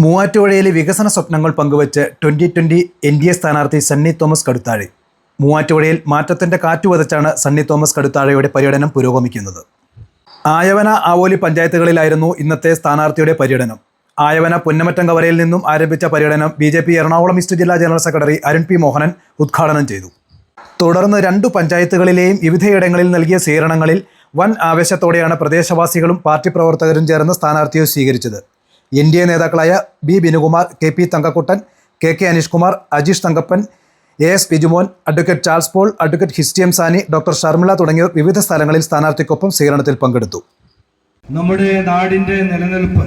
മൂവാറ്റുപുഴയിലെ വികസന സ്വപ്നങ്ങൾ പങ്കുവച്ച് 2020 NDA സ്ഥാനാർത്ഥി സണ്ണി തോമസ് കടുത്താഴി. മൂവാറ്റുപുഴയിൽ മാറ്റത്തിൻ്റെ കാറ്റുവതച്ചാണ് സണ്ണി തോമസ് കടുത്താഴയുടെ പര്യടനം പുരോഗമിക്കുന്നത്. ആയവന, ആവോലി പഞ്ചായത്തുകളിലായിരുന്നു ഇന്നത്തെ സ്ഥാനാർത്ഥിയുടെ പര്യടനം. ആയവന പുന്നമറ്റംകവരയിൽ നിന്നും ആരംഭിച്ച പര്യടനം BJP എറണാകുളം ഈസ്റ്റ് ജില്ലാ general secretary Arun P. Mohanan ഉദ്ഘാടനം ചെയ്തു. തുടർന്ന് 2 പഞ്ചായത്തുകളിലെയും വിവിധയിടങ്ങളിൽ നൽകിയ സ്വീകരണങ്ങളിൽ വൻ ആവേശത്തോടെയാണ് പ്രദേശവാസികളും പാർട്ടി പ്രവർത്തകരും ചേർന്ന് സ്ഥാനാർത്ഥിയെ സ്വീകരിച്ചത്. NDA നേതാക്കളായ B. Binukumar, KP Thankakuttan, KK Aneesh Kumar, Ajeesh Thankappan, AS Bijumon, advocate Charles Paul, advocate ഹിസ്റ്റിയം സാനി, ഡോക്ടർ ഷർമിള തുടങ്ങിയവർ വിവിധ സ്ഥലങ്ങളിൽ സ്ഥാനാർത്ഥിക്കൊപ്പം സ്വീകരണത്തിൽ പങ്കെടുത്തു. നമ്മുടെ നാടിന്റെ നിലനിൽപ്പ്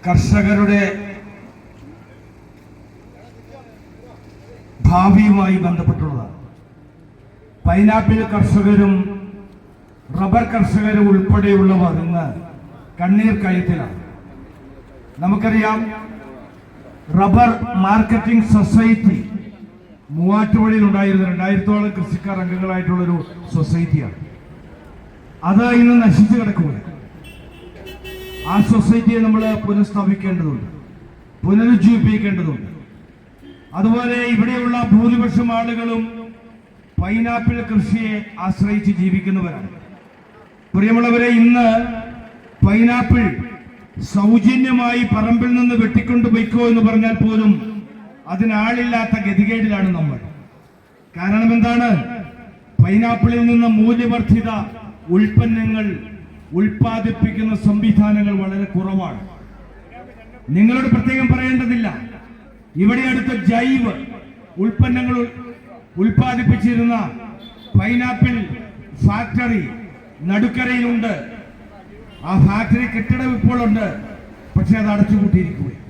കർഷകരുടെ ഭാവിയുമായി ബന്ധപ്പെട്ടുള്ളതാണ്. പൈനാപ്പിൾ കർഷകരും റബ്ബർ കർഷകരും ഉൾപ്പെടെയുള്ളവർ ഇന്ന് കണ്ണീർ കയത്തിലാണ്. നമുക്കറിയാം, റബ്ബർ മാർക്കറ്റിംഗ് സൊസൈറ്റി മൂവാറ്റുപുഴയിൽ ഉണ്ടായിരുന്ന 2000-ഓളം കൃഷിക്കാർ അംഗങ്ങളായിട്ടുള്ളൊരു സൊസൈറ്റിയാണ്. അത് ഇന്ന് നശിച്ചു കിടക്കുകയാണ്. ആ സൊസൈറ്റിയെ നമ്മൾ പുനഃസ്ഥാപിക്കേണ്ടതുണ്ട്, പുനരുജ്ജീവിപ്പിക്കേണ്ടതുണ്ട്. അതുപോലെ ഇവിടെയുള്ള ഭൂരിപക്ഷം ആളുകളും പൈനാപ്പിൾ കൃഷിയെ ആശ്രയിച്ച് ജീവിക്കുന്നവരാണ്. പ്രിയമുള്ളവരെ, ഇന്ന് പൈനാപ്പിൾ സൗജന്യമായി പറമ്പിൽ നിന്ന് വെട്ടിക്കൊണ്ടു പോയിക്കോ എന്ന് പറഞ്ഞാൽ പോലും അതിനാളില്ലാത്ത ഗതികേടിലാണ് നമ്മൾ. കാരണം എന്താണ്? പൈനാപ്പിളിൽ നിന്ന് മൂല്യവർദ്ധിത ഉൽപ്പന്നങ്ങൾ ഉൽപ്പാദിപ്പിക്കുന്ന സംവിധാനങ്ങൾ വളരെ കുറവാണ്. നിങ്ങളോട് പ്രത്യേകം പറയേണ്ടതില്ല, ഇവിടെ അടുത്ത ജൈവ ഉൽപ്പന്നങ്ങൾ ഉൽപ്പാദിപ്പിച്ചിരുന്ന പൈനാപ്പിൾ ഫാക്ടറി നടുക്കരയിലുണ്ട്. ആ ഫാക്ടറി കെട്ടിടം ഇപ്പോൾ ഉണ്ട്, പക്ഷെ അത് അടച്ചുപൂട്ടിയിരിക്കുകയാണ്.